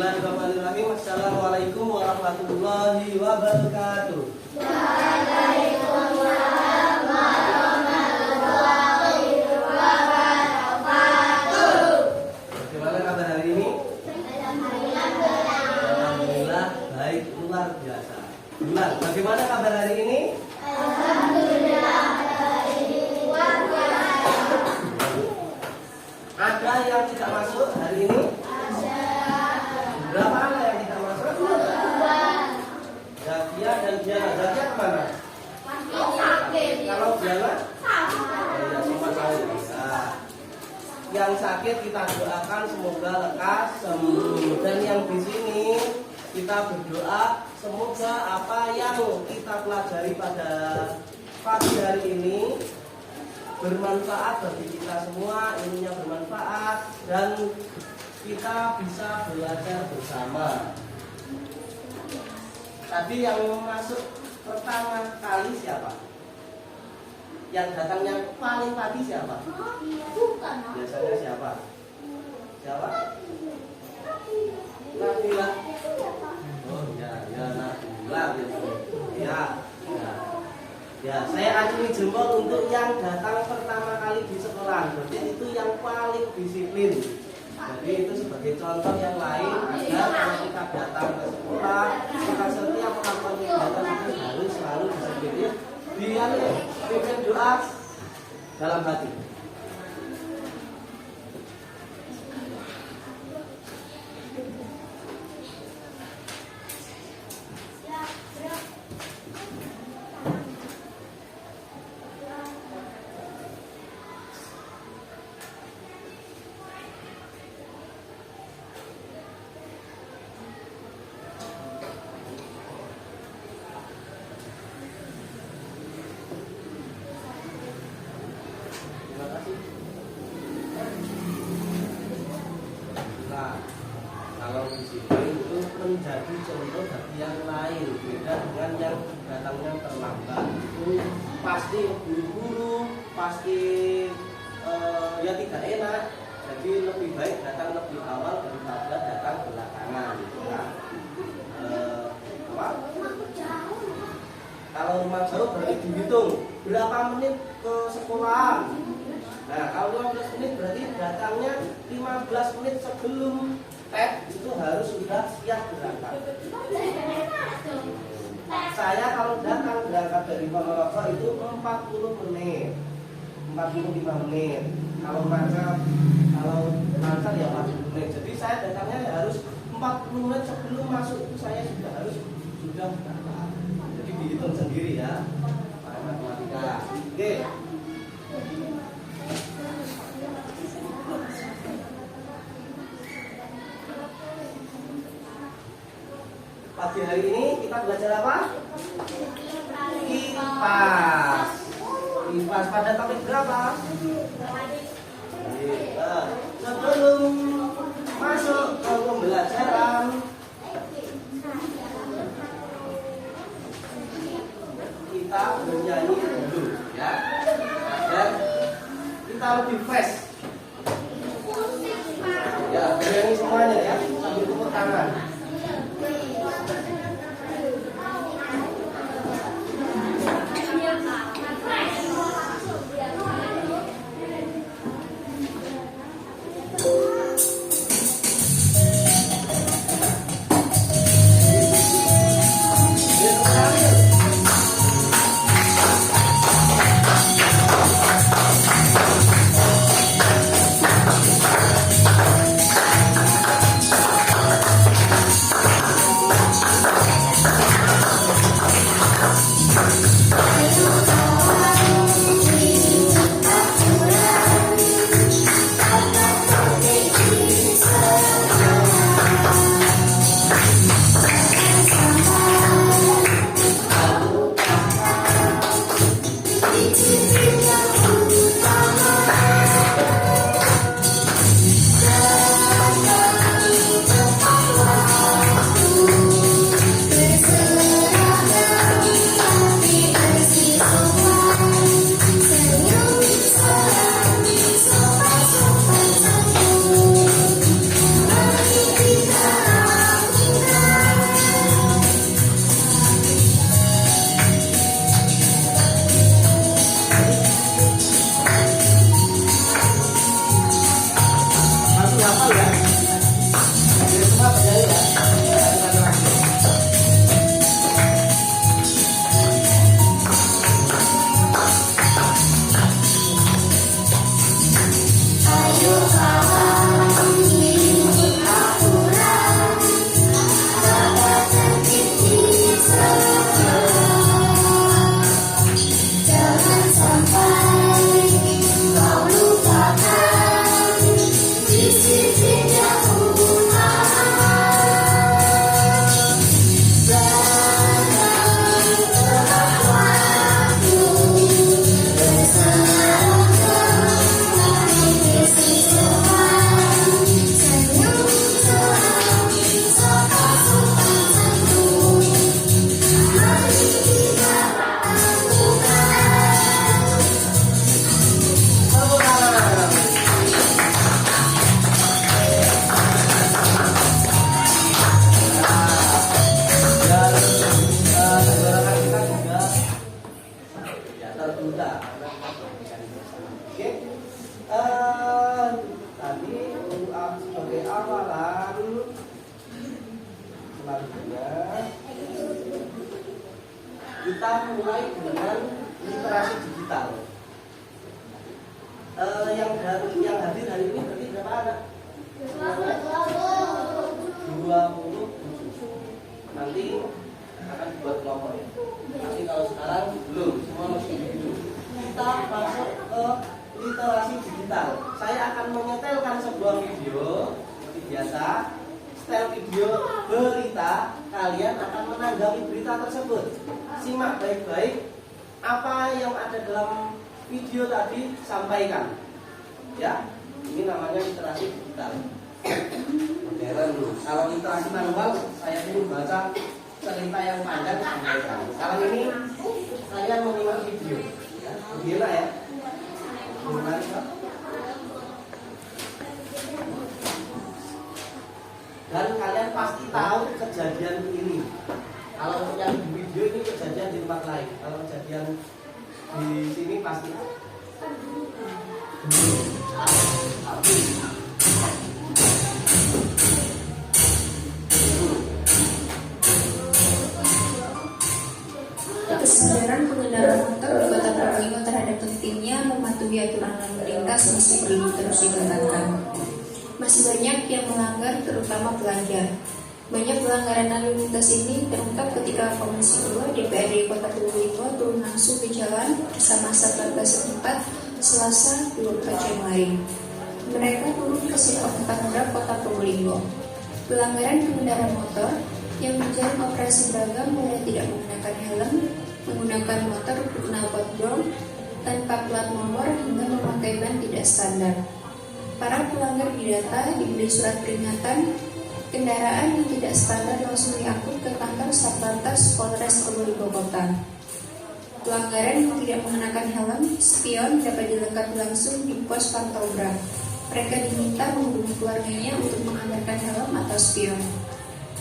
Bismillahirrahmanirrahim. Assalamualaikum warahmatullahi wabarakatuh. Waalaikumsalam warahmatullahi wabarakatuh. Bagaimana kabar hari ini? Alhamdulillah baik luar biasa. Benar. Bagaimana kabar hari ini? Alhamdulillah baik luar biasa. Ada yang tidak masuk hari ini? Berapa anak yang tidak masuk? Zakia dan Diana. Zakia kemana? Sakit. Kalau Diana? Sakit. Ya, semua tahu. Nah, yang sakit kita doakan semoga lekas sembuh. Dan yang di sini kita berdoa semoga apa yang kita pelajari pada pagi hari ini bermanfaat bagi kita semua, ilmunya bermanfaat dan kita bisa belajar bersama. Tadi yang masuk pertama kali siapa? Yang datangnya paling pagi siapa? Bukan. Biasanya siapa? Siapa? Nabila. Oh ya, Nabila biasanya. Ya, saya acungi jempol untuk yang datang pertama kali di sekolah. Berarti itu yang paling disiplin. Jadi itu sebagai contoh yang lain agar kalau kita datang ke sekolah, kita setiap melakukan kegiatan itu harus selalu disiplin. Biar pimpin doa dalam hati. Nah, kalau disiplin itu menjadi contoh bagi yang lain. Beda dengan yang datangnya terlambat. Itu pasti buru-buru, pasti ya tidak enak. Jadi lebih baik datang lebih awal daripada datang belakangan. Nah, apa? Kalau rumah jauh berarti dihitung berapa menit ke sekolah. Nah, kalau 15 menit berarti datangnya 15 menit sebelum itu harus sudah siap berangkat. Saya kalau datang berangkat dari Ponorogo itu 40 menit, 45 menit. Kalau lancar ya 40 menit. Jadi saya datangnya harus 40 menit sebelum masuk itu saya sudah berangkat. Jadi dihitung sendiri ya, pakai matematika. Oke. Pagi hari ini kita belajar apa? Kipas. Kipas pada topik berapa? Sebelum masuk ke pembelajaran, kita bernyanyi dulu ya, agar kita lebih fresh. Ya, bernyanyi semuanya ya, sambil tepuk tangan. selanjutnya kita mulai dengan literasi digital. Yang hadir hari ini berarti berapa anak? 20. Nanti akan dibuat kelompok ya. Tapi kalau sekarang belum, semua masih begitu. Kita masuk ke literasi digital. Saya akan menyetelkan sebuah video seperti biasa. Setel video berita, kalian akan menanggapi berita tersebut. Simak baik-baik apa yang ada dalam video tadi, sampaikan. Ya, ini namanya literasi digital. Modern. Kalau literasi manual, saya ingin baca cerita yang panjang sampaikan. Sekarang ini kalian menyimak video. Ya, beginilah ya. Menarik, Pak. Dan kalian pasti tahu kejadian ini. Kalau yang di video ini kejadian di tempat lain. Kalau kejadian di sini pasti. Kesadaran pengendara motor di Kota Probolinggo terhadap pentingnya mematuhi aturan lalu lintas masih perlu terus ditingkatkan. Masih banyak yang melanggar, terutama pelajar. Banyak pelanggaran lalu lintas ini terungkap ketika Komisi 2 DPRD Kota Probolinggo turun langsung ke jalan bersama Satlantas setempat Selasa 24 Januari. Mereka turun ke Simpang Petamburan Kota Probolinggo. Pelanggaran pengendara motor yang menjalani operasi beragam mulai tidak menggunakan helm, menggunakan motor knalpot brong tanpa plat nomor hingga memakai ban tidak standar. Para pelanggar didata, diberi surat peringatan, kendaraan yang tidak standar langsung diangkut ke kantor Satlantas Polres Probolinggo Kota. Pelanggaran yang tidak mengenakan helm, spion dapat dilengkapi langsung di pos pantau BRA. Mereka diminta menghubungi keluarganya untuk mengantarkan helm atau spion.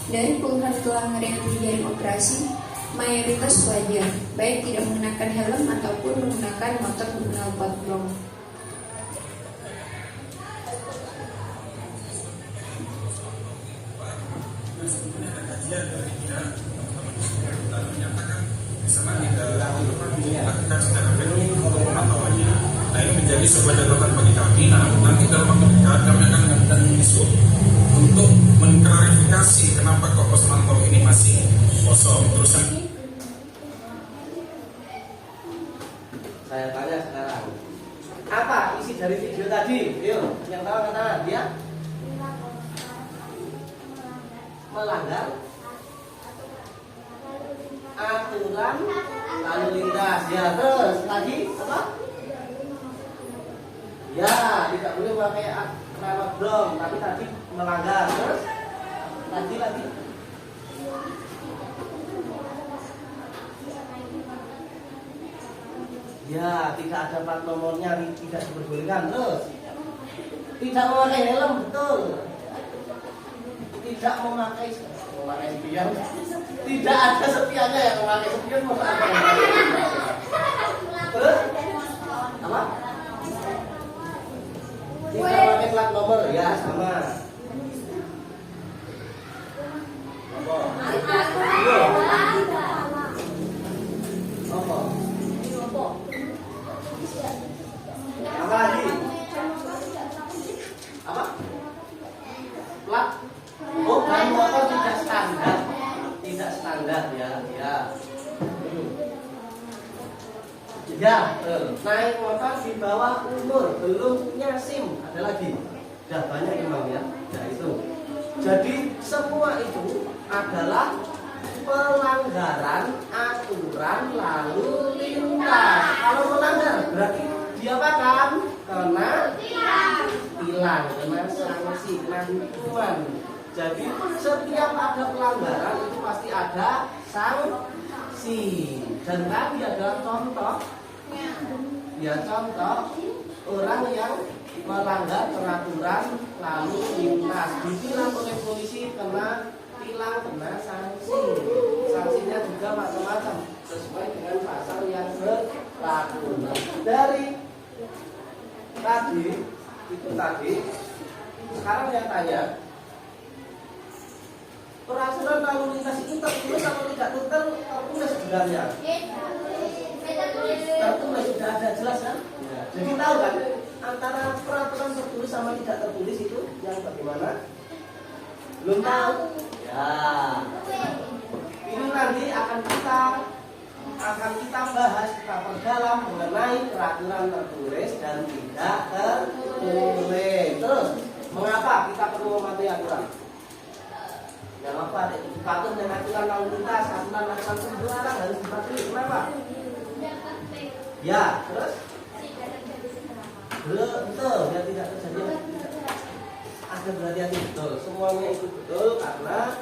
Dari puluhan pelanggar yang terjaring operasi, mayoritas pelajar, baik tidak mengenakan helm ataupun menggunakan motor knalpot brong. Nah, ini menjadi sebuah catatan bagi kami. Nah, nanti dalam waktu dekat kami akan melakukan disub untuk mengklarifikasi kenapa kok pos pantau ini masih kosong. Terus Saya tanya sekarang, apa isi dari video tadi? Yuk, yang tahu angkat tangan. Dia melanggar aturan lalu lintas. Ya, terus lagi apa? Ya, tidak boleh pakai knalpot brong, tapi tadi melanggar. Terus lagi. Ya, tidak ada plat nomornya, tidak diperbolehkan. Terus tidak memakai helm, betul. Tidak memakai spion. Tidak ada spionnya yang memakai spion. Terus apa? Tidak memakai plat nomor, ya sama. Apa lagi? Apa? Plat? Oh, ban motor tidak standar. Tidak standar ya. Ya, naik motor di bawah umur, belum punya SIM. Ada lagi? Sudah banyak memang ya. Ya itu. Jadi semua itu adalah pelanggaran aturan lalu lintas. Kalau melanggar berarti diapakan? Kena tilang, kena sanksi, kena hukuman. Jadi setiap ada pelanggaran itu pasti ada sanksi. Dan tadi adalah contoh. Ya contoh orang yang melanggar peraturan lalu lintas ditilang oleh polisi, kena tilang, kena sanksi. Sanksinya juga macam-macam sesuai dengan pasal yang berlaku. Dari tadi itu tadi, sekarang saya tanya, peraturan lalu lintas itu tertulis atau tidak tertulis sebenarnya? Tertulis sudah ada jelas kan? Ya. Jadi tahu kan antara peraturan tertulis sama tidak tertulis itu yang bagaimana? Belum tahu? Ya. Ini nanti akan kita bahas, kita perdalam mengenai peraturan tertulis dan tidak tertulis. Terus, mengapa kita perlu mematuhi aturan? Yang apa? Patuh dengan aturan lalu lintas, aturan dilarang harus dipatuhi. Kenapa? Ya, terus? Betul, ya tidak terjadi. Ada berhati-hati betul. Semuanya itu betul karena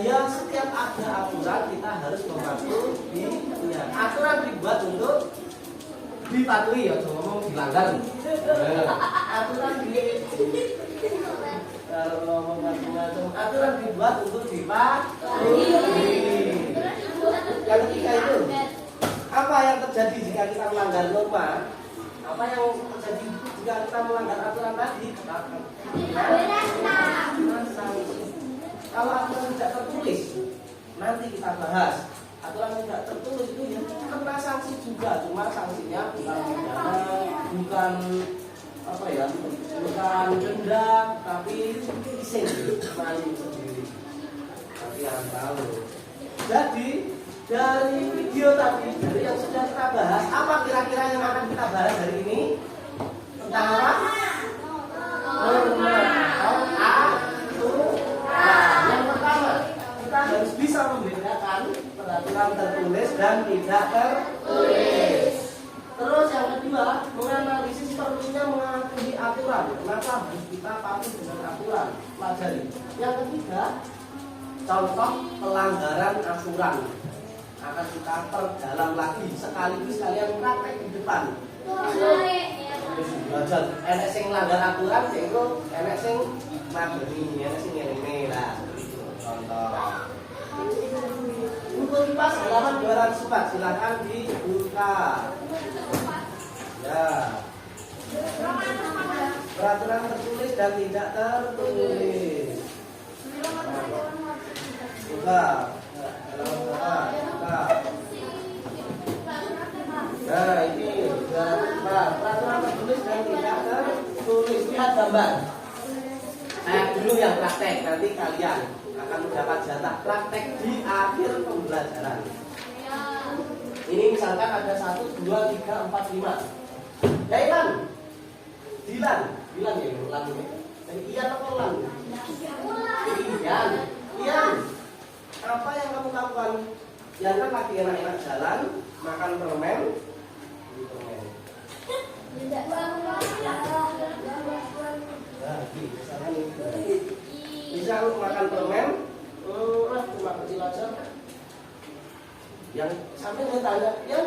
ya setiap ada aturan kita harus mematuhinya. Aturan dibuat untuk dipatuhi, ya jangan ngomong dilanggar. Aturan kalau ngomong macam-macam, aturan dibuat untuk dipatuhi. Yang ketiga itu, apa yang terjadi jika kita melanggar norma? Apa yang terjadi jika kita melanggar aturan tadi? Kalau aturan tidak tertulis, nanti kita bahas. Aturan tidak tertulis itu ya kena sanksi juga, cuma sanksinya bukan pidana, bukan apa ya, bukan denda, tapi izin main sendiri. Tapi yang tahu. Jadi dari video tadi, dari yang sudah kita bahas, apa kira-kira yang akan kita bahas hari ini? Tentang apa? Norma. Yang pertama, kita harus bisa membedakan peraturan tertulis dan tidak tertulis. Terus yang kedua, menganalisis perlunya mematuhi aturan. Kenapa harus kita patuh dengan aturan? Pelajari. Yang ketiga, contoh pelanggaran aturan akan kita perdalam lagi sekaligus kalian praktek di depan. Belajar enek sing melanggar aturan, sehingga enek sing ngabeni, enek sing ngene lah. Contoh. Buku kipas halaman 204, silakan dibuka. Ya. Peraturan tertulis dan tidak tertulis. Buka. Buka. Nah, ini peraturan tertulis dan tidak tertulis. Lihat gambar. Saya dulu yang praktek, nanti kalian akan mendapat jatah praktek di akhir pembelajaran. Ini misalkan ada 1, 2, 3, 4, 5. Ya Ilan, Dilan ya ulang ini. Ian apa ulang? Ian. Apa yang kamu lakukan? Ian kan lagi enak-enak jalan, makan permen. Bisa makan permen, cuma kecil aja. Yang sampai saya tanya, ya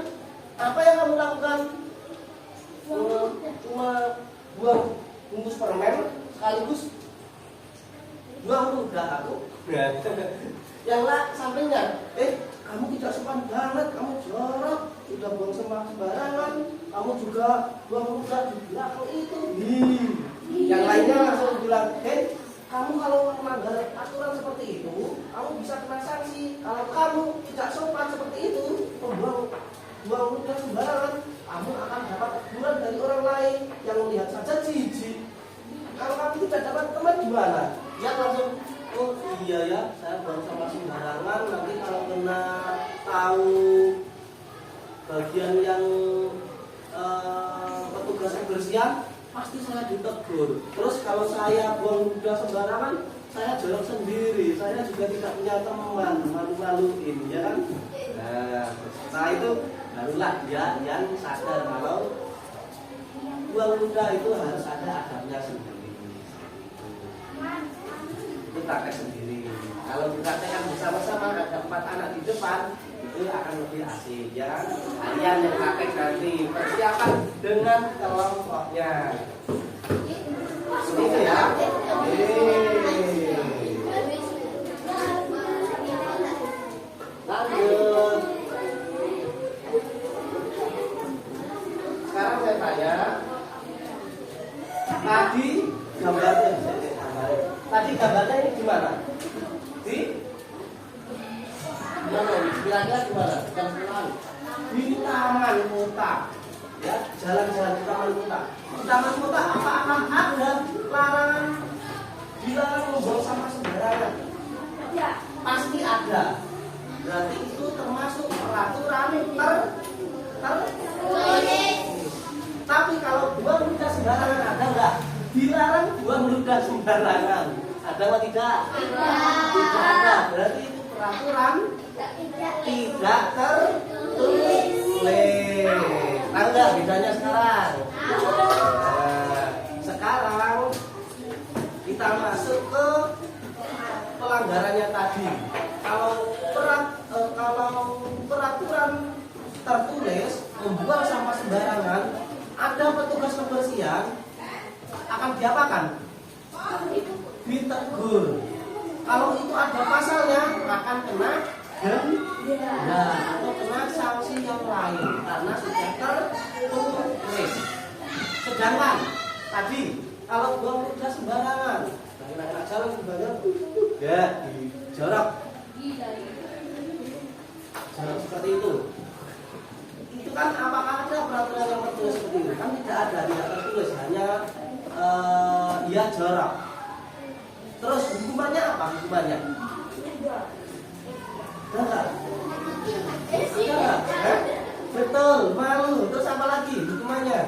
apa yang kamu lakukan? Cuma buang bungkus permen sekaligus buang udah aku. Yang lah sampingnya, kamu tidak sopan banget, kamu jorok, udah buang sembarangan, kamu juga buang udah di belakang itu. Yang lainnya langsung bilang, kamu kalau melanggar aturan seperti itu, kamu bisa kena sanksi. Kalau kamu tidak sopan seperti itu, buang udah sembarangan, kamu akan dapat teguran dari orang lain yang melihat saja jijik. Kalau kamu tidak dapat teman gimana? Ya langsung, oh iya ya, saya buang sampah sembarangan. Nanti kalau kena tahu bagian yang petugas kebersihan, pasti saya ditegur. Terus kalau saya buang udah sembarangan, saya jorok sendiri. Saya juga tidak punya teman, malu-maluin, ya kan? Nah, setelah itu barulah dia yang sadar kalau buang udah itu harus ada adabnya sendiri. Itu praktek sendiri. Kalau dipraktekkan bersama-sama ada 4 anak di depan, itu akan lebih asik, ya kan? Kalian yang praktek nanti persiapan dengan kelompoknya. Itu ya. Lanjut. Sekarang saya tanya, tadi gambarnya Tadi gambarnya ini di mana? Di mana ini? Kira-kira di mana? Di taman kota. Ya, jalan-jalan di taman kota. Di taman kota apa akan ada larangan dilarang membuang sampah sembarangan? Pasti ada. Berarti itu termasuk peraturan Tapi kalau buang ludah sembarangan ada nggak? Dilarang buang ludah sembarangan. Ada atau tidak? Tidak ada. Berarti itu peraturan tidak tertulis. Tahu nggak bedanya sekarang? Nah, sekarang kita masuk ke pelanggarannya tadi. Kalau peraturan tertulis membuang sampah sembarangan, ada petugas kebersihan akan diapakan? Ditegur. Kalau itu ada pasalnya akan kena denda atau kena sanksi yang lain karena sudah tertulis. Sedangkan tadi kalau buang ludah sembarangan, enak-enak jalan sembarangan, ya dijarak. Jarak seperti itu. Itu kan apakah ada peraturan yang tertulis seperti itu? Kan tidak ada, tidak tertulis, hanya ya jarak. Terus hukumannya apa? Hukumannya? Enggak. Betul, malu. Terus apa lagi hukumannya?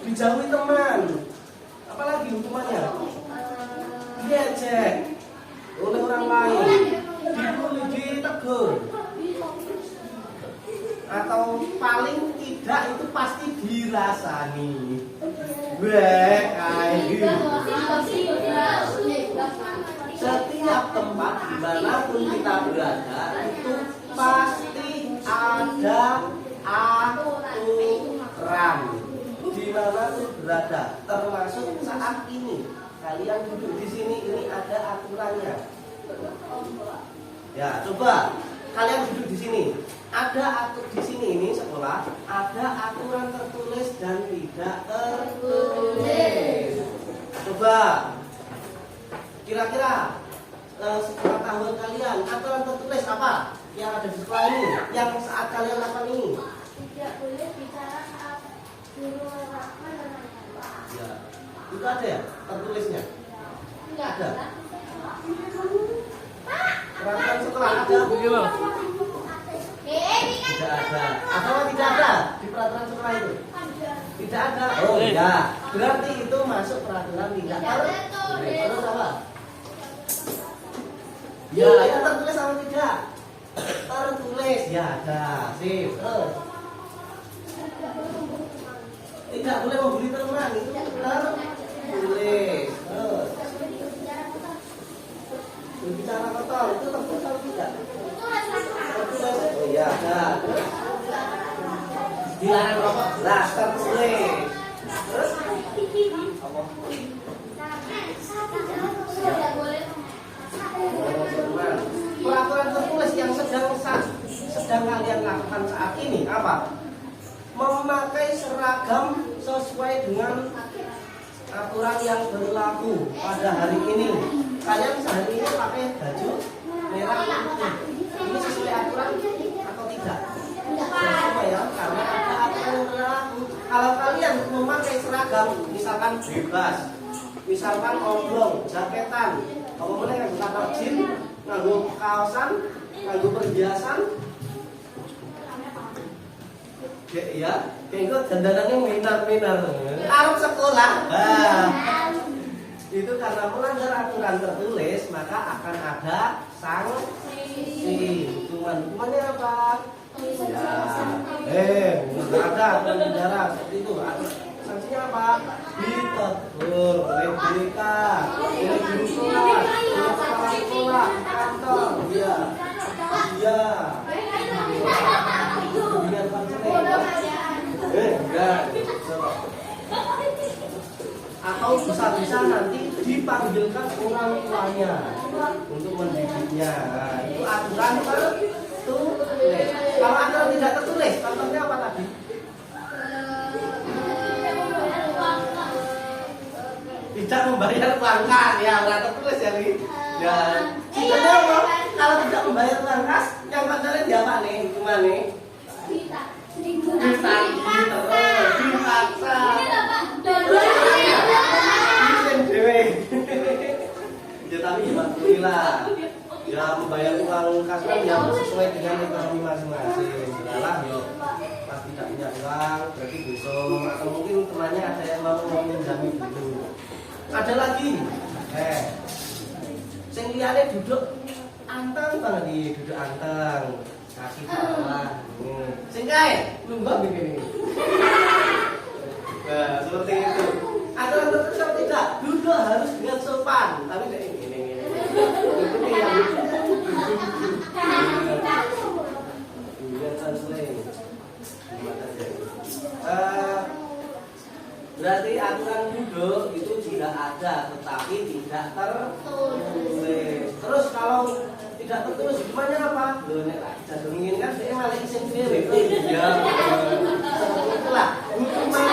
Dijauhi teman. Apa lagi hukumannya? Diejek oleh orang lain, dibully, ditegur, atau paling tidak itu pasti dirasani. Setiap tempat dimanapun kita berada itu pasti ada aturan. Dimanapun berada, termasuk saat ini kalian duduk di sini, ini ada aturannya. Ya, coba kalian duduk di sini. Ada di sini ini sekolah, ada aturan tertulis dan tidak tertulis. Coba kira-kira sepengetahuan kalian, aturan tertulis apa yang ada di sekolah ini, yang saat kalian lakukan ini? Tidak boleh bicara saat guru melakukan dan Ya, itu ada ya tertulisnya? Ada. Peraturan sekolah ada? Tidak ada. Atau tidak ada di peraturan sekolah itu? Tidak ada. Oh ya, berarti itu masuk peraturan tidak tertulis. Terus apa? Ya, itu tertulis atau tidak? Tertulis. Ya ada. Sip. Terus. Tidak boleh membuli teman, itu tertulis. Terus. Berbicara kotor, itu tertulis atau tidak? Tertulis. Oh iya, ada. Dilarang rokok, jelas tertulis. Terus? Apa? Peraturan tertulis yang sedang kalian lakukan saat ini apa? Memakai seragam sesuai dengan aturan yang berlaku pada hari ini. Kalian sehari ini pakai baju merah putih. Ini sesuai aturan atau tidak? Sesuai ya, karena ada aturan yang berlaku. Kalau kalian memakai seragam, misalkan bebas, misalkan oblong, jaketan, apa boleh nggak pakai jeans, nganggo kaosan, nganggo perhiasan, ya, kayak dandanannya minar-minar, arep sekolah. Itu karena melanggar aturan tertulis, maka akan ada sanksi. Hukumannya apa? Ya, ada penjara seperti itu. Sanksinya apa? Ditegur oleh BK, oleh guru sekolah, oleh kepala sekolah, kantor, ya, bimbingan konseling. Enggak. Atau bisa-bisa nanti dipanggilkan orang tuanya untuk mendidiknya. Nah, itu aturan tertulis. Kalau aturan tidak tertulis, contohnya apa tadi? tidak membayar uang kas ya, nggak tertulis ya nih. Ya, sebenarnya apa? Kalau tidak membayar uang kas, yang pacaran dia apa nih? Cuma nih dipaksa. Ya tapi ya alhamdulillah. Ya membayar uang kas kan ya sesuai dengan ekonomi masing-masing. Setelah yo pas tidak punya uang berarti besok atau mungkin temannya ada yang mau meminjami dulu. Ada lagi, sing liyane duduk anteng banget nih, duduk anteng, kaki bawah. Sing kae lumbang begini. Nah, seperti itu. Aturan tertentu sama tidak, duduk harus dengan sopan, tapi kayak gini. Itu yang berarti aturan duduk itu juga ada, tetapi tidak tertulis. Terus kalau tidak tertulis gimana apa? Loh, nek tidak menginginkan dia malah isin dhewe. Ya, seperti itulah. Hukuman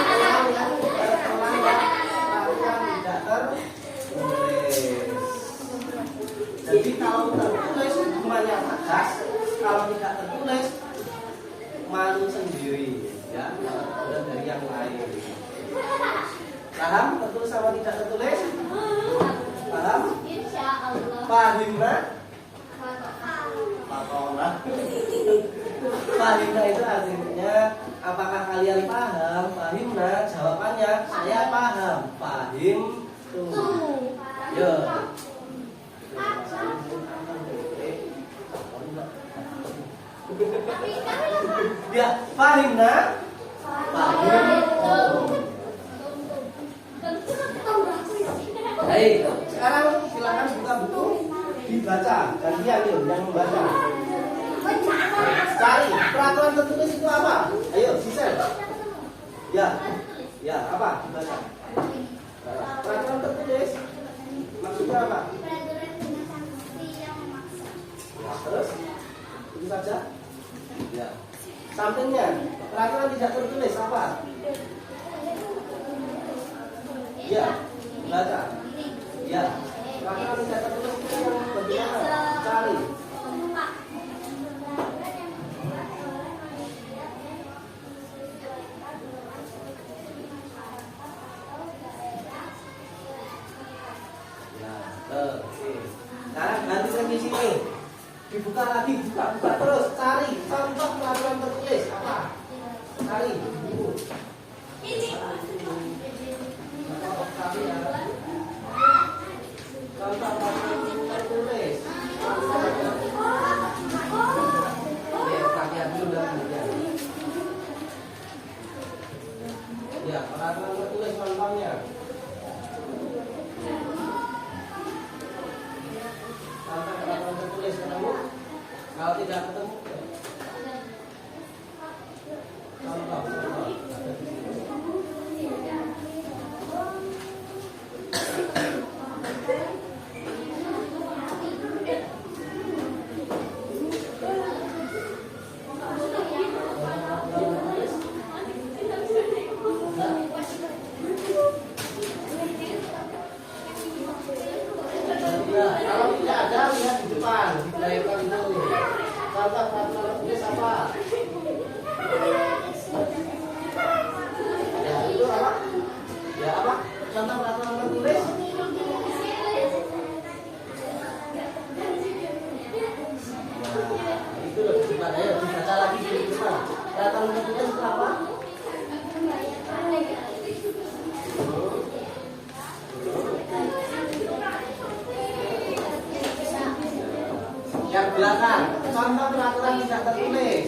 yang terlanggar aturan tidak tertulis. Jadi kalau tertulis hukumannya tegas, kalau tidak tertulis malu sendiri, ya, dari yang lain. Paham? Tertulis sama tidak tertulis? Paham? Insyaallah. Pahimna? Pahimna. Pahimna itu artinya apakah kalian paham? Pahimna jawabannya saya paham. Pahim tuh. Ya. Ya, pahimna? Pahim. Baik, sekarang silakan buka buku, dibaca. Gantian yuk yang membaca. Cari peraturan tertulis itu apa? Ayo, Sisel. Ya, ya apa? Dibaca. Peraturan tertulis maksudnya apa? Peraturan dengan sanksi yang memaksa. Ya, terus itu saja. Ya. Sampingnya peraturan tidak tertulis apa? Ya, baca. Ya, peraturan tidak tertulis itu yang bagaimana? Cari. Ya, oke. Sekarang ganti lagi sini. Dibuka lagi, buka terus, cari contoh peraturan tertulis apa? Cari buku. Contoh peraturan tertulis. Ya, kajian dulu dan kemudian. Ya, peraturan tertulis contohnya. Contoh peraturan tertulis ketemu? Kalau tidak ketemu, contoh. Kalau tidak ada, lihat di depan, di layar itu. Contoh peraturan tertulis apa? Ya, itu apa? Ya, apa? Contoh peraturan tertulis? Ya, itu lebih depan. Ayo, dibaca lagi di depan. Peraturan tertulis itu apa? Yang belakang, contoh peraturan tidak tertulis.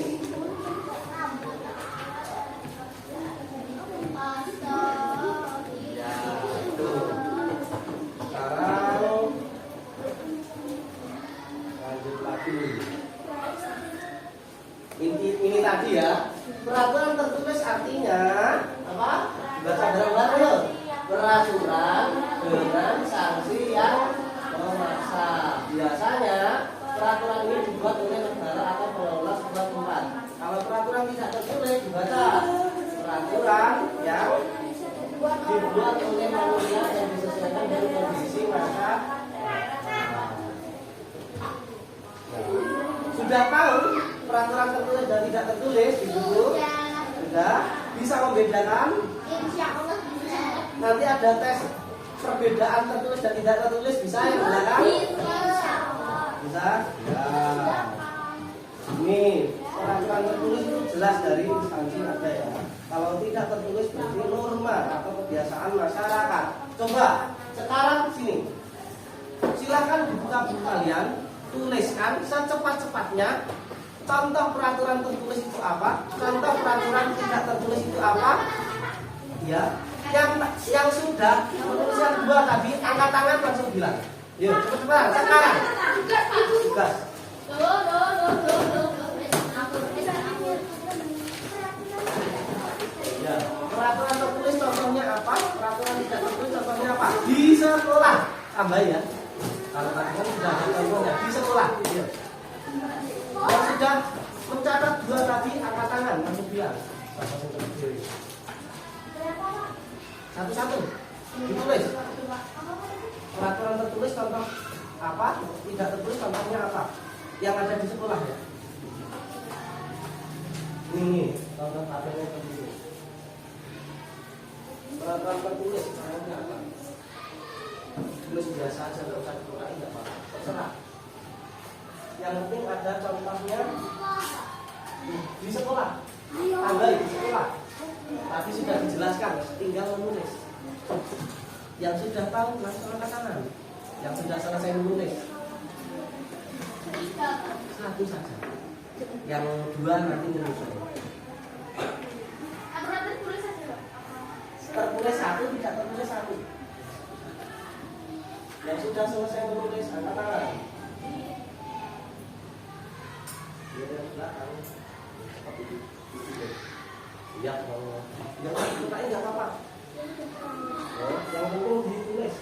Ya, itu. Sekarang lanjut lagi. Ini tadi ya. Peraturan tertulis artinya apa? Baca bareng-bareng yuk. Peraturan dengan sanksi yang memaksa. Biasanya peraturan ini dibuat oleh negara atau pengelola sebuah tempat. Kalau peraturan tidak tertulis dibaca peraturan yang dibuat oleh manusia dan disesuaikan sudah tahu peraturan tertulis dan tidak tertulis di buku? Sudah. Bisa membedakan? Insya Allah bisa. Nanti ada tes perbedaan tertulis dan tidak tertulis, bisa yang belakang? Insya Allah. Bisa? Ya. Ini peraturan tertulis itu jelas dari instansi ada ya. Kalau tidak tertulis berarti norma atau kebiasaan masyarakat. Coba sekarang sini. Silahkan dibuka buku kalian, tuliskan secepat-cepatnya contoh peraturan tertulis itu apa, contoh peraturan tidak tertulis itu apa. Ya, yang sudah menulis yang dua tadi angkat tangan langsung bilang. Yuk, cepat-cepat sekarang. Tugas. Ya, peraturan tertulis contohnya apa? Peraturan tidak tertulis contohnya apa? Di sekolah. Tambah ya. Kalau tadi kan sudah ada contohnya di sekolah. Ya. Yang sudah mencatat dua tadi angkat tangan langsung bilang. Satu-satu ditulis. Peraturan tertulis contoh apa? Tidak tertulis contohnya apa? Yang ada di sekolah ya. Ini contoh tabelnya tertulis. Peraturan tertulis contohnya apa? Tulis biasa aja, nggak usah dikurangi, nggak apa-apa, terserah. Yang penting ada contohnya di sekolah, tanggal di sekolah. Tadi sudah dijelaskan, tinggal menulis. Yang sudah tahu langsung angkat tangan. Yang sudah selesai menulis satu saja. Yang dua nanti menyusul. Tertulis satu, tidak tertulis satu. Yang sudah selesai menulis angkat tangan. Ya, kalau yang lain nggak apa-apa. Yang penting ditulis.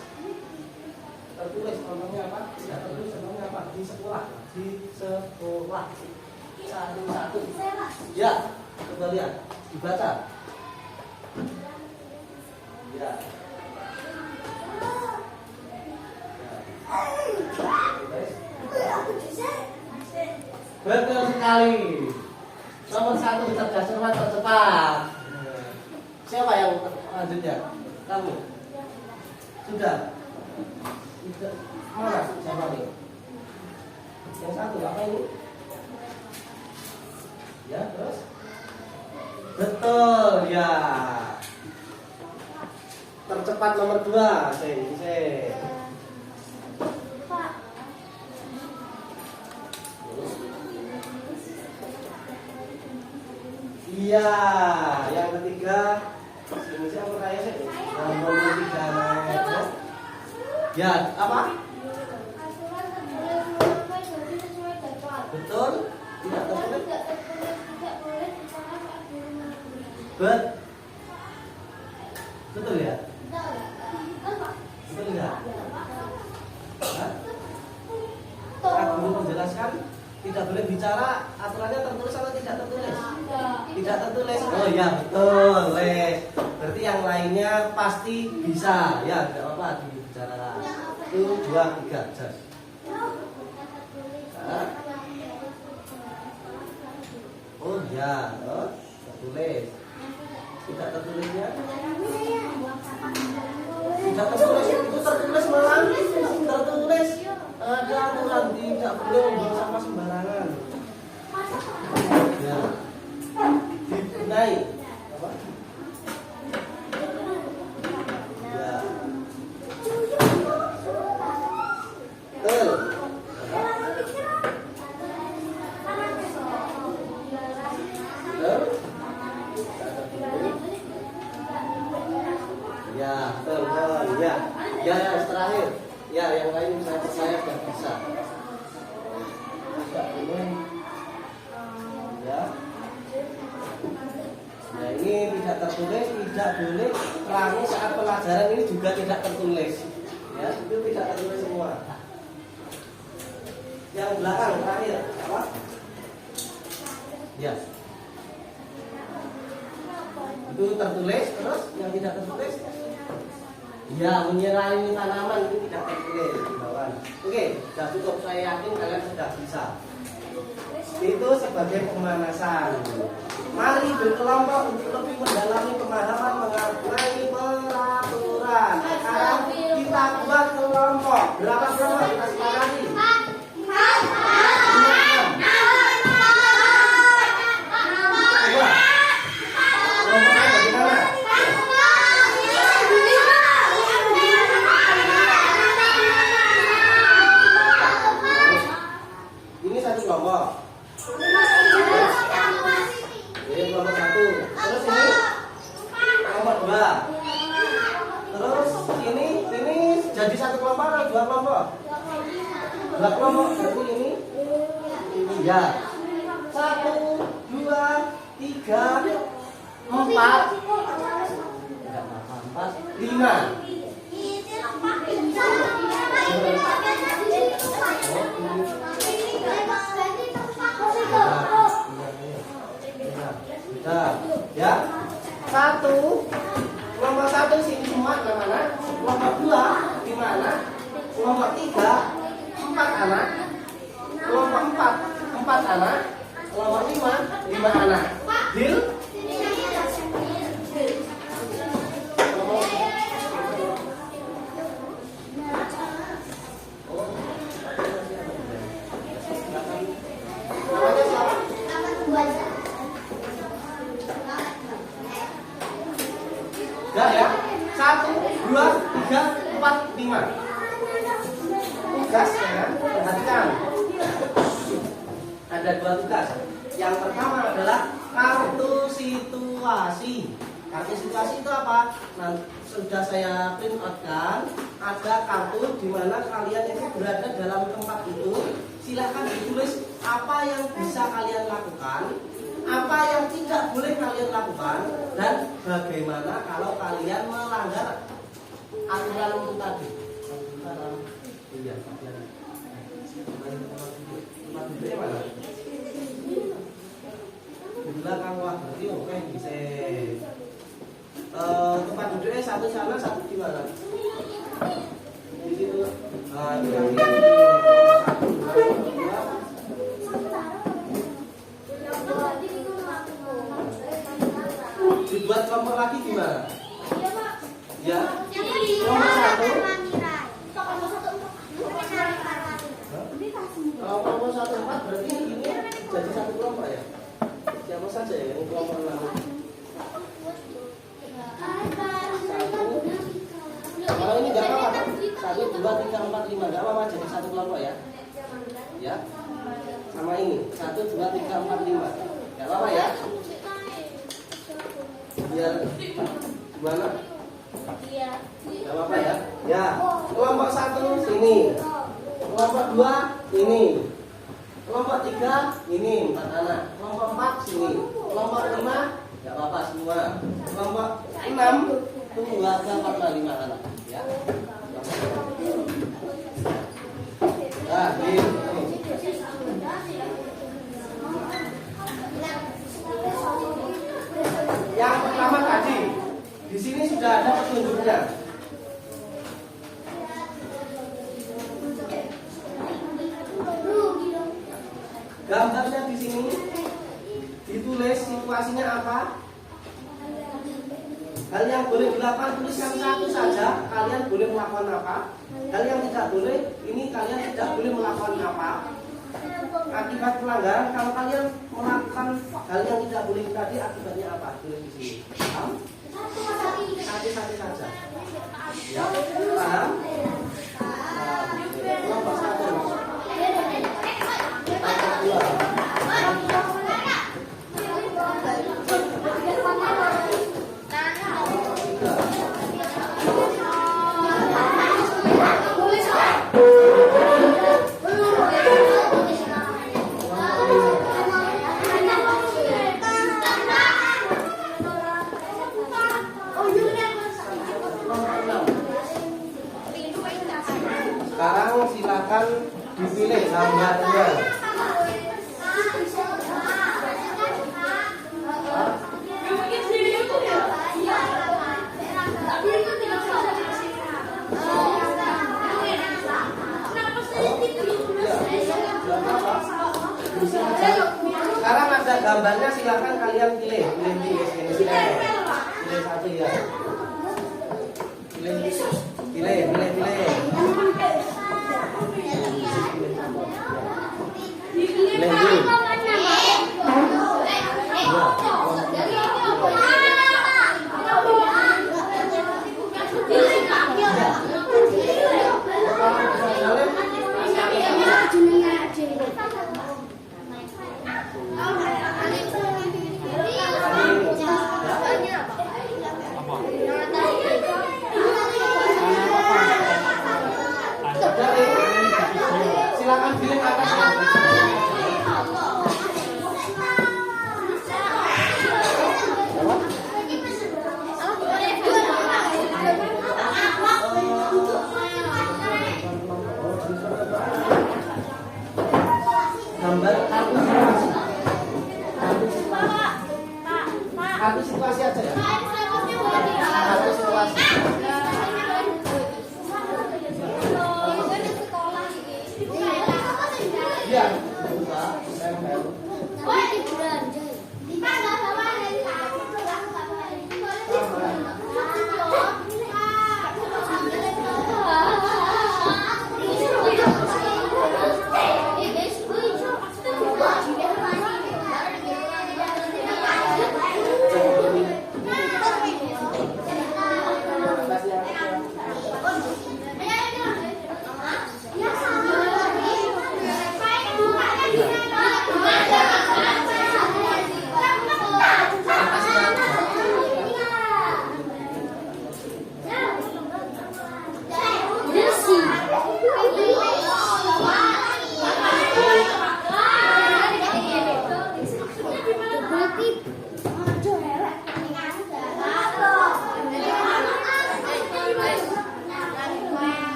Tertulis contohnya apa? Tidak tertulis contohnya apa? Di sekolah. Di sekolah. Satu-satu. Ya, coba lihat. Dibaca. Ya. Betul sekali. Nomor satu cerdas cermat tercepat. Siapa yang lanjutnya? Kamu. Sudah. Tidak. Mana siapa nih? Yang satu apa ini? Ya terus. Betul ya. Tercepat nomor 2. Saya. Iya, yang ketiga ini siapa saya sih? Nomor 3 naik. Ya, apa? Betul? Tidak tertulis. Betul ya? Betul ya? Aku menjelaskan tidak boleh bicara aturannya tertulis atau tidak tertulis. Tidak tertulis. Oh ya betul. Berarti yang lainnya pasti bisa. Ya tidak apa-apa dibicarakan. 1, 2, 3 jas. Oh ya, tertulis. Tidak tertulisnya? Tidak tertulis itu tertulis malah tertulis. Ada aturan tidak boleh membuang sampah sembarangan. Ya. Dibenahi. Apa? Ya. Betul. Ya, betul. Ya. Ya, yang terakhir. Ya, yang lain saya percaya sudah bisa. Ya. Nah, ini tidak tertulis, tidak boleh perangi saat pelajaran ini juga tidak tertulis. Ya, itu tidak tertulis semua. Yang belakang terakhir apa? Ya. Itu tertulis, terus yang tidak tertulis? Ya, menyirangi tanaman itu tidak tertulis. Oke, sudah cukup, saya yakin kalian sudah bisa. Itu sebagai pemanasan. Mari berkelompok untuk lebih mendalami pemahaman mengenai peraturan. Sekarang kita buat kelompok. Berapa kelompok kita sepakati? Coba. Kelompoknya bagaimana? Ini satu kelompok. Ini kelompok satu. Terus ini kelompok dua. Terus ini jadi satu kelompok atau dua kelompok? Dua kelompok. Berarti ini ya. 1, 2, 3, 4, 5. Ya, 1 kelompok 1 sini semua ke mana? Kelompok 2 di mana? Kelompok 3 4 anak. Kelompok 4 anak. Kelompok 5 anak. Deal? Enggak ya? 1, 2, 3, 4, 5. Tugas ya, perhatikan. Ada 2 tugas. Yang pertama adalah kartu situasi. Kartu situasi itu apa? Nah, sudah saya print out kan. Ada kartu di mana kalian itu berada dalam tempat itu. Silakan ditulis apa yang bisa kalian lakukan, apa yang tidak boleh kalian lakukan, dan bagaimana kalau kalian melanggar aturan itu tadi. Iya, tempat duduknya mana? Di belakang. Wah, berarti oke bisa. Tempat duduknya satu sana, satu di mana? Di situ. Dibuat kelompok lagi gimana? Ya. Kelompok 1. Kalau kelompok 1 4 berarti ini jadi satu kelompok ya? Siapa saja ya yang kelompok 6? 1. Kalau ini enggak apa-apa. 1, 2, 3, 4, 5 enggak apa-apa jadi satu kelompok ya? Ya. Sama ini 1, 2, 3, 4, 5. Enggak apa-apa ya? Biar gimana? Iya. Enggak apa-apa ya? Ya. Kelompok 1 sini. Kelompok 2 ini. Kelompok 3 ini 4 anak. Kelompok 4 sini. Kelompok 5 enggak apa-apa semua. Kelompok 6 tunggu 2, 3, 4, 5 anak ya. Nah, gitu. Yang pertama tadi, di sini sudah ada petunjuknya. Gambarnya di sini ditulis situasinya apa? Hal yang boleh dilakukan tuliskan satu saja. Kalian boleh melakukan apa? Hal yang tidak boleh, ini kalian tidak boleh melakukan apa? Akibat pelanggaran, kalau kalian melakukan hal yang tidak boleh tadi, akibatnya apa? Tulis di sini. Paham? Satu-satu saja. Ya, paham? Kelompok 1. Kelompok 2. Sekarang silakan dipilih gambarnya. Bisa gambarnya silakan kalian pilih satu ya. Pilih. Silakan pilih atas. Gambar kartu situasi aja ya. Kartu situasi. Iya.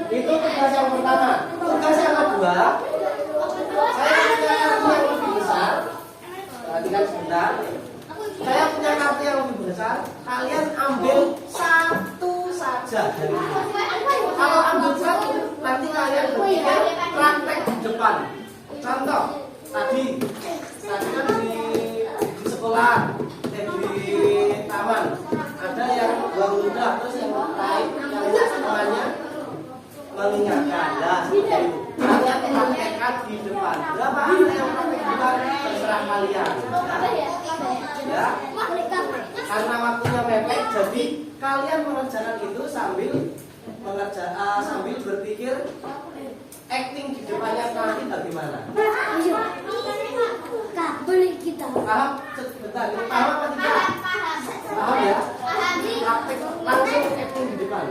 Itu tugas yang pertama. Tugas yang kedua, saya punya kartu yang lebih besar. Perhatikan sebentar. Saya punya kartu yang lebih besar. Kalian ambil satu saja dari ini. Kalau ambil satu, nanti kalian berpikir praktek di depan. Contoh, tadi kan di sekolah, di taman ada yang udah terus yang lain yang semuanya mengingatkan. Nah, seperti itu. Kalian praktekkan di depan. Berapa ada yang praktek di depan? Terserah kalian. Ya. Karena waktunya mepet, jadi kalian mengerjakan itu sambil berpikir acting di depannya nanti bagaimana. Paham? Sebentar, paham apa tidak? Paham ya? Praktek langsung acting di depan.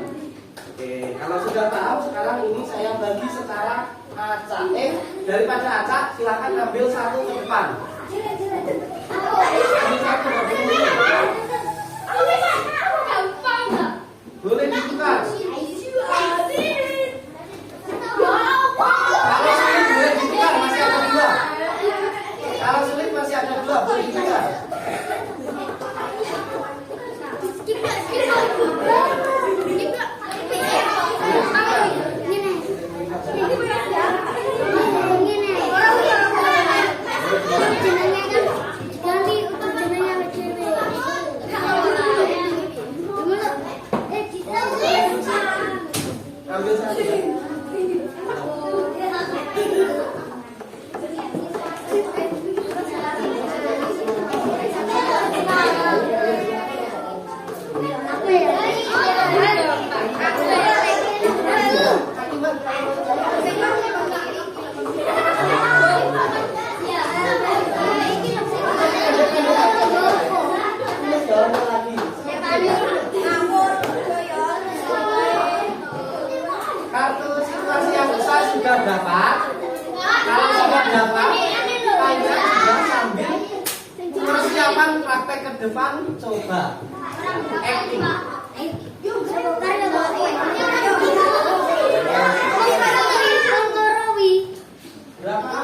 Oke, kalau sudah paham, sekarang ini saya bagi secara acak. Daripada acak, silakan ambil satu ke depan. Ini satu boleh ditukar. Kalau sulit boleh ditukar, masih ada dua. Kalau sulit masih ada dua, boleh ditukar. Ambil satu ya. Kartu depan coba acting. Berapa?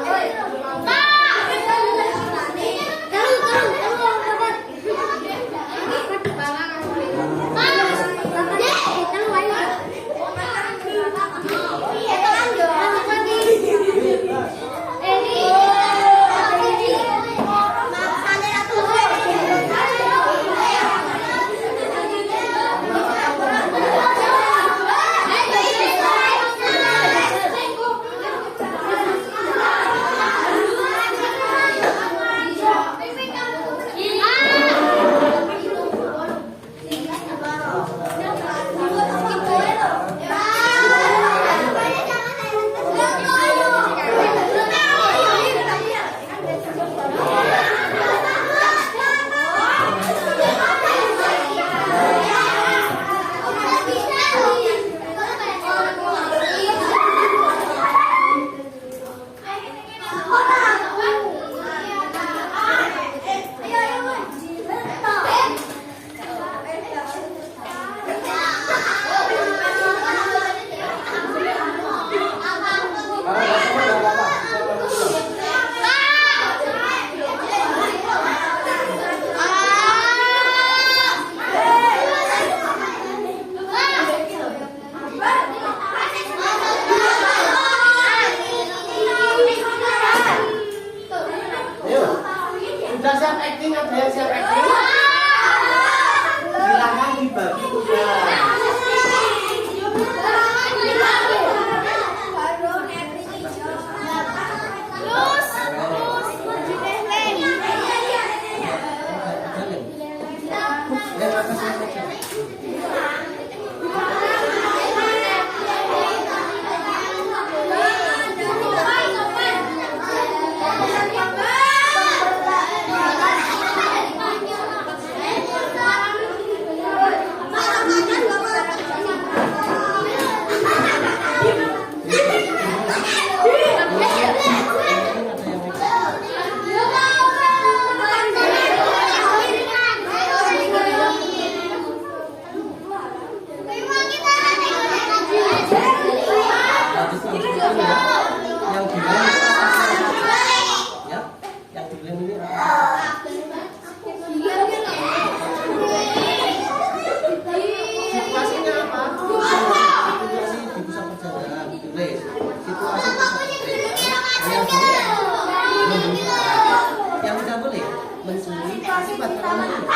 Sudah siap acting, ada yang siap acting? Silakan dibagi tugas. Yang tidak boleh mencuri sifat orang.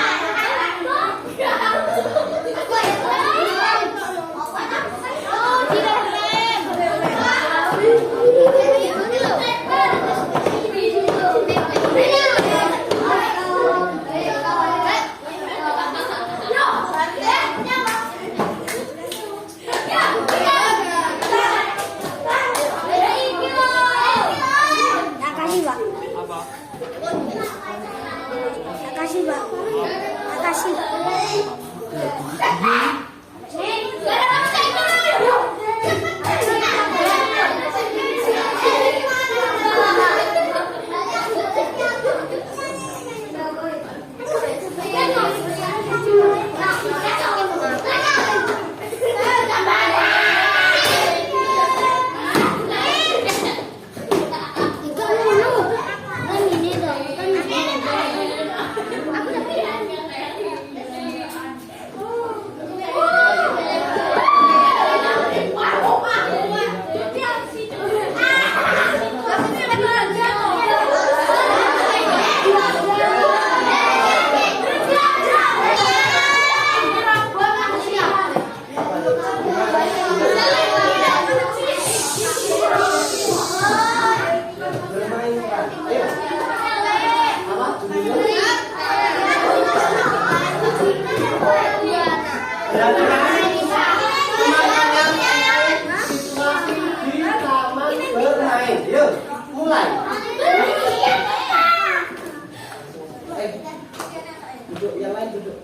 Duduk, yang lain duduk.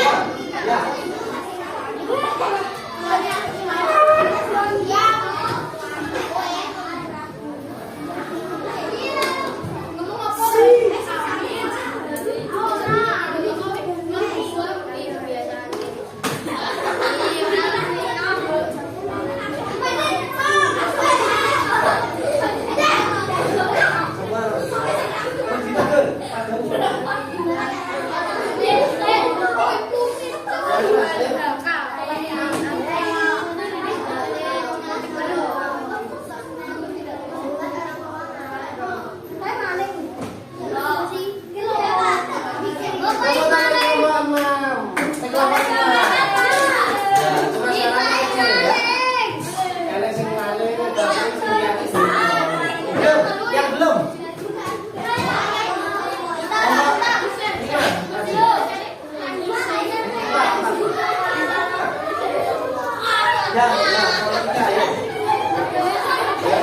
Ya. Yang belum. Ya, ya, kalau kita ya. Ya,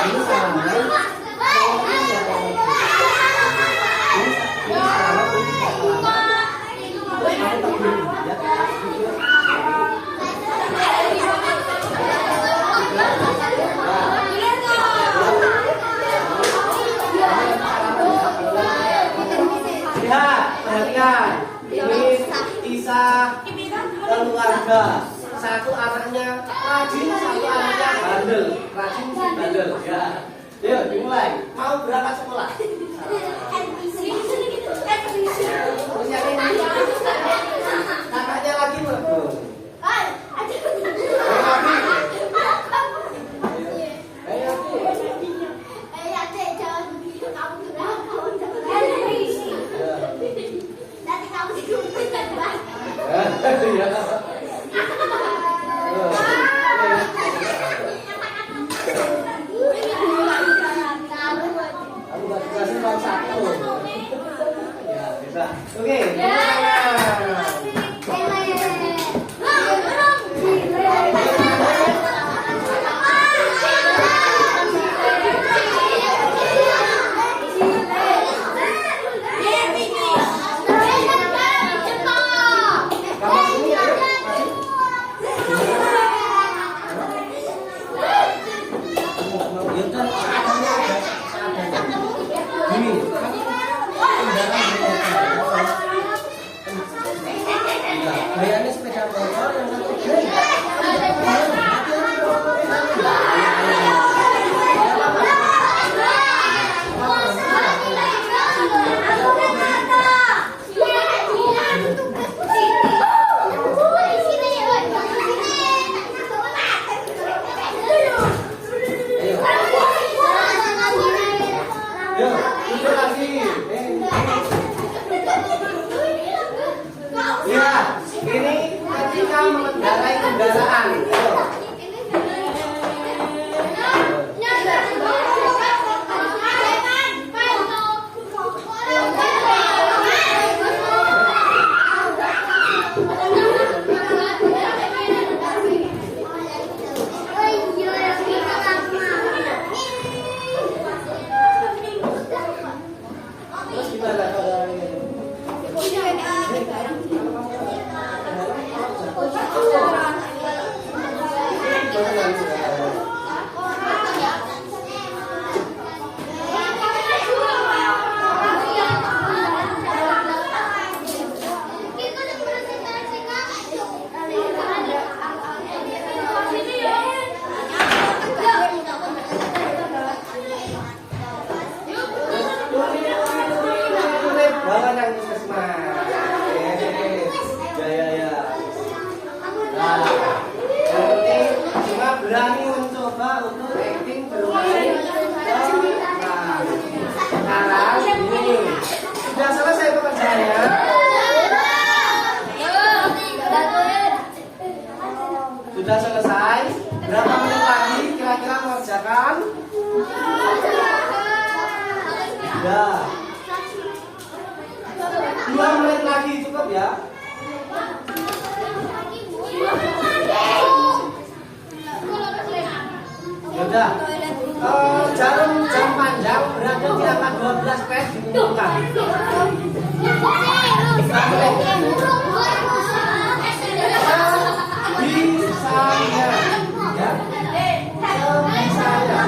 itu salaman. Lihat, perhatikan. Ini kisah keluarga. Satu anaknya rajin, satu anaknya bandel. Rajin, bandel. Ya. Yuk, dimulai. Mau berangkat sekolah? Terus yang ini. Kakaknya lagi merebut. Oke. Bayarnya sepeda motor yang satu Ya, ini berani mencoba untuk acting bermain peran. Sekarang ini sudah selesai pekerjaannya. Sudah selesai. Berapa menit lagi kira-kira mengerjakan? Ya. 2 menit lagi cukup ya. Sudah. Jarum jam panjang berada di angka 12 pes diumumkan. Bisanya, ya. Sebisanya.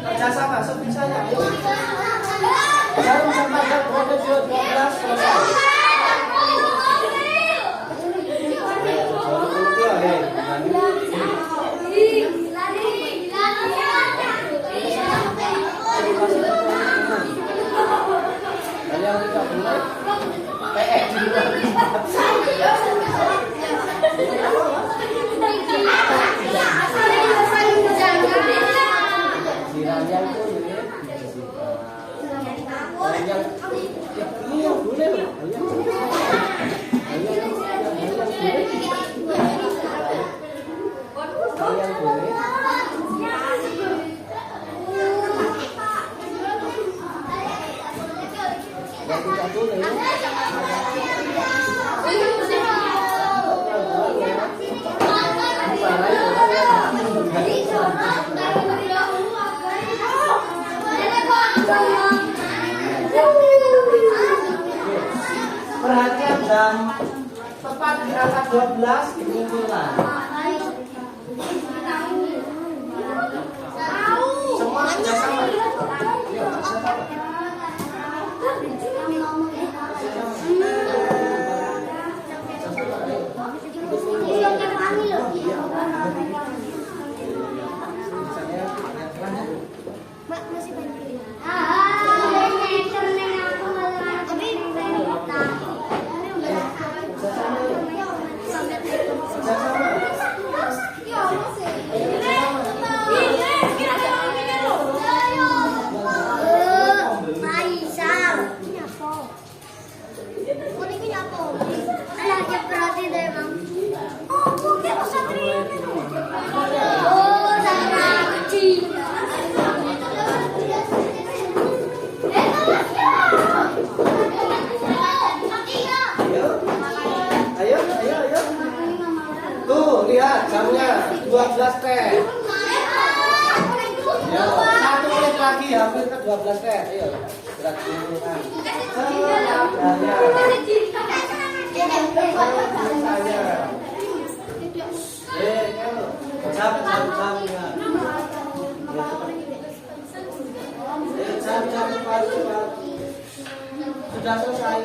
Kerjasama, sebisanya. Jarum jam panjang berada di 12 selesai. Yang tidak boleh PX juga. Siranya itu ini yang boleh loh. Yang boleh. Yang tidak boleh. Perhatian jam tepat di angka 12 dimunculkan. Semua sudah sama. Tuh, lihat jamnya 12 teh. Ya, 1 menit lagi hampir ke 12 teh. Ayo, berat duluan. Jam cepat. Sudah selesai.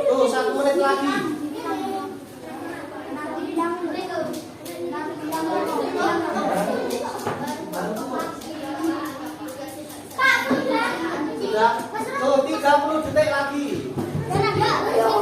Tuh 1 menit lagi. Sudah. Tuh 30 detik lagi. Halo.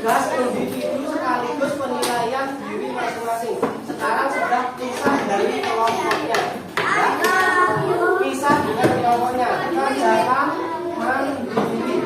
tugas individu sekaligus penilaian diri masing-masing. Sekarang sudah pisah dari kelompoknya, ya. Pisah dengan kelompoknya. Kita jalan mandiri.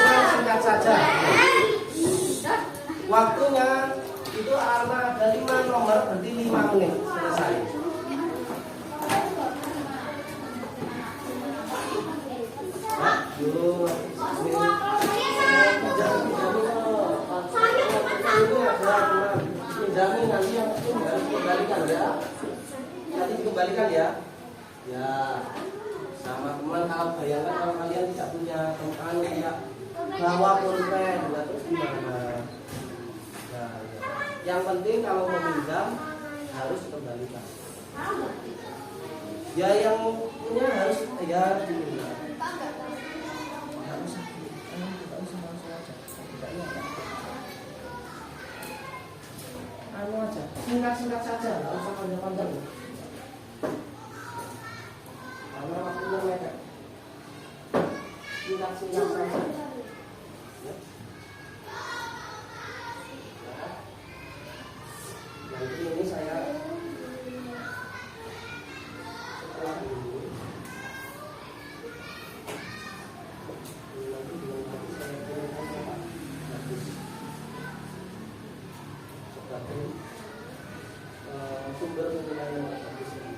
Singkat saja. Waktunya itu karena ada 5 nomor, berarti 5 menit selesai. Pinjamin nanti yang harus dikembalikan ya. Nanti dikembalikan ya. Ya. Sama teman, kalau bayangkan kalau kalian tidak punya teman, tidak bawa pulpen, terus gimana? Nah, ya. Yang penting kalau meminjam harus kembalikan. Ya yang punya harus ya diminta. Nggak usah langsung aja. Tidaknya apa? Anu aja, singkat saja, nggak usah panjang-panjang. Karena waktunya mepet. Singkat saja. Ya. Nanti ini saya setelah ini nanti dengan nanti saya kirimkan sama Bagus sebagai sumber penilaian Bagus ini.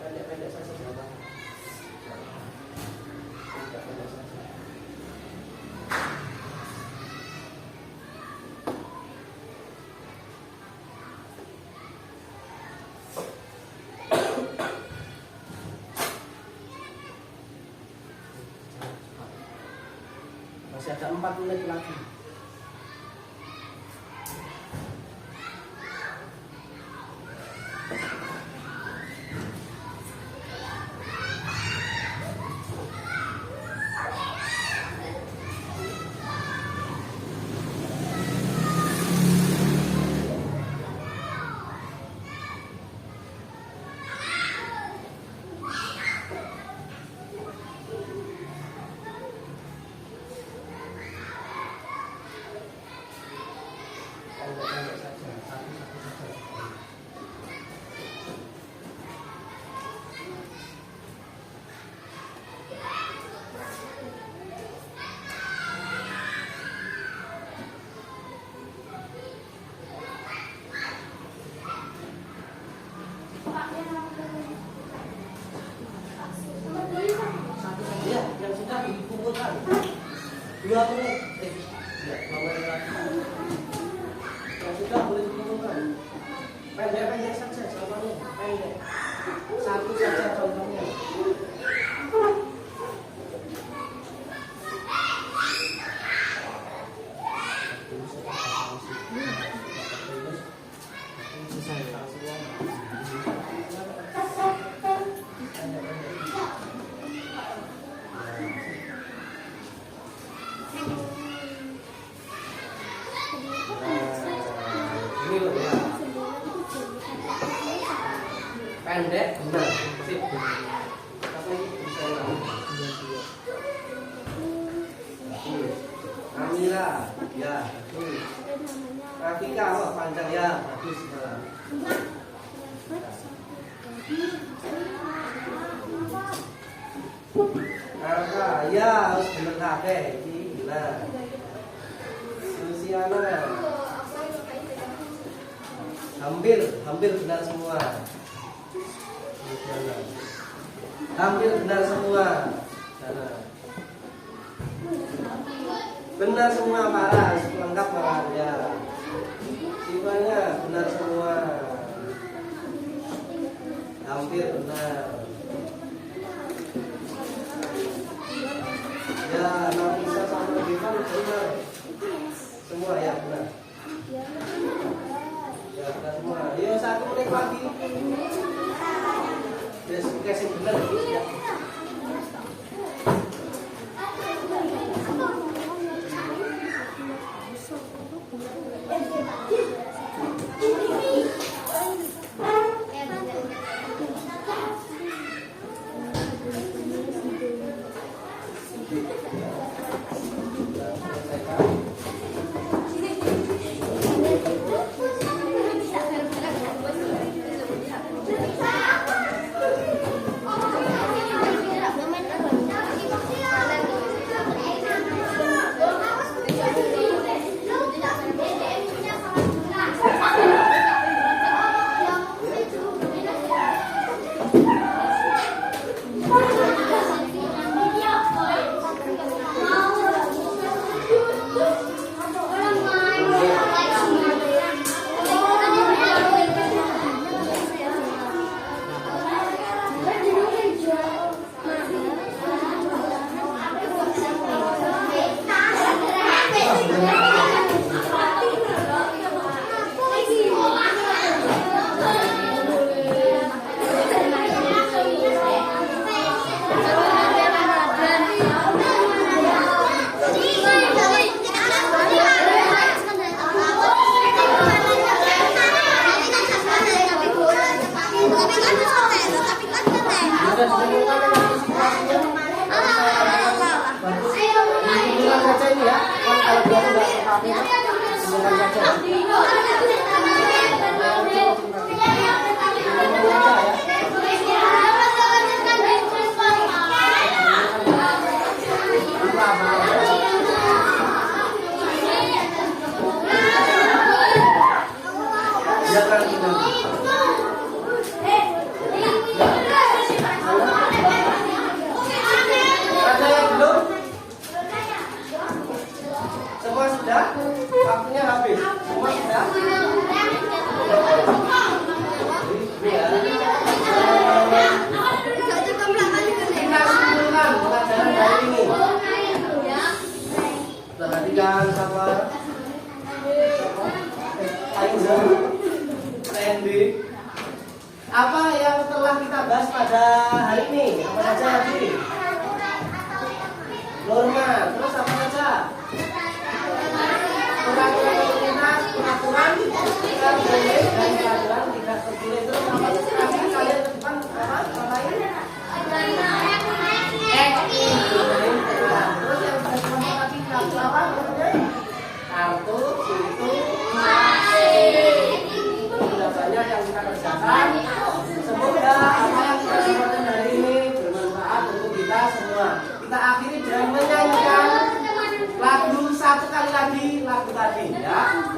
Pendek-pendek saja jawaban. Pendek-pendek saja. Masih ada 4 menit lagi. Pendek-pendek saja, satu-satu saja. Satu-satu ya, yang sudah dikumpulkan 2 menit. Ya, 2 menit lagi. Yang sudah boleh dikumpulkan. Pendek-pendek saja jawabannya, pendek. Satu saja contohnya. Ini loh ya. Pendek, benar. Sip. Apa ini bisa Amira, ya. Rafika, kok panjang ya, bagus. Arka, ya harus bener kabeh iki, bener. Luciana. Hampir benar semua. Hampir benar semua. Sana. Benar semua, Paras, lengkap Paras ya. Siswanya benar semua. Hampir benar. Ya, Nafisa sama Devan benar. Semua ya benar. Ya benar semua. Ayo 1 menit lagi. Kasih benar. Ya. Semua sudah? Waktunya habis. Semua sudah? Ya. Kita simpulkan pelajaran hari ini. Perhatikan sama Aiza, Randy. Apa yang telah kita bahas pada hari ini? Apa saja tadi? Norma, terus apa saja? Peraturan lalu lintas, peraturan tidak boleh dan peraturan tidak terboleh. Terus apa tadi kalian ke depan apa lain? Terus yang tadi kartu apa namanya? Kartu itu sudah banyak yang kita kerjakan. Semoga apa yang kita lakukan hari ini bermanfaat untuk kita semua. Kita akhiri dengan menyanyikan lagu satu kali lagi lagu tadi ya.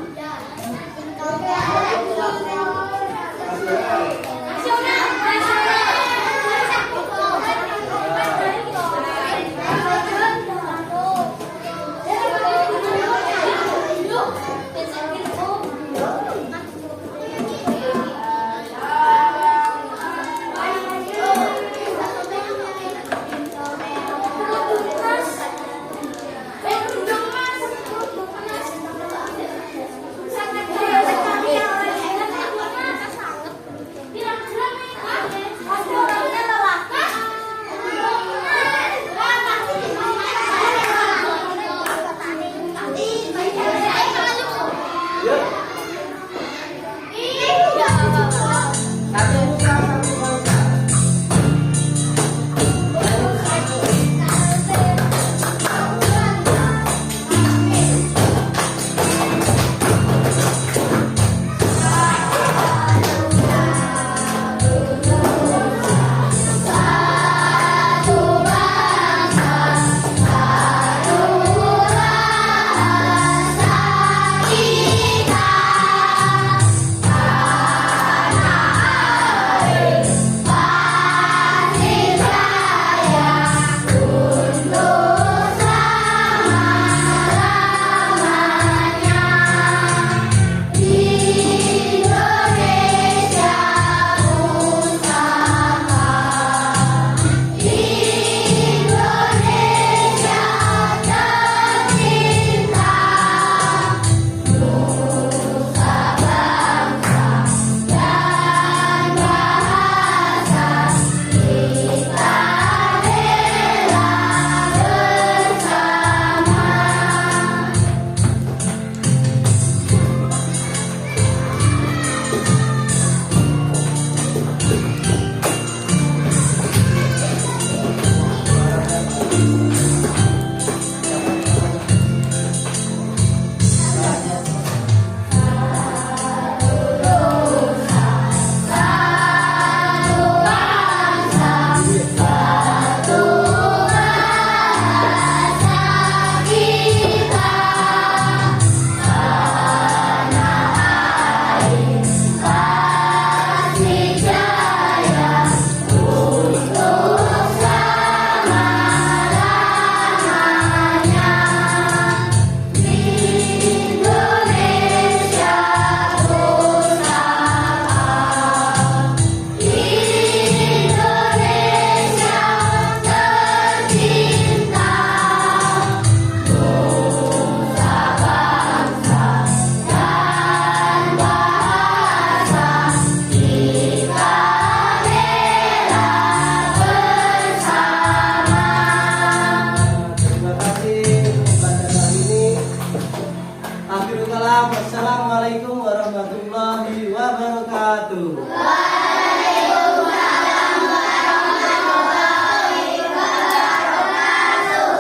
wabarakatuh.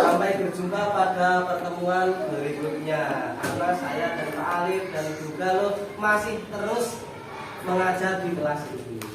Sampai berjumpa pada pertemuan berikutnya. Karena saya dan Pak Alif dan juga lo masih terus mengajar di kelas ini.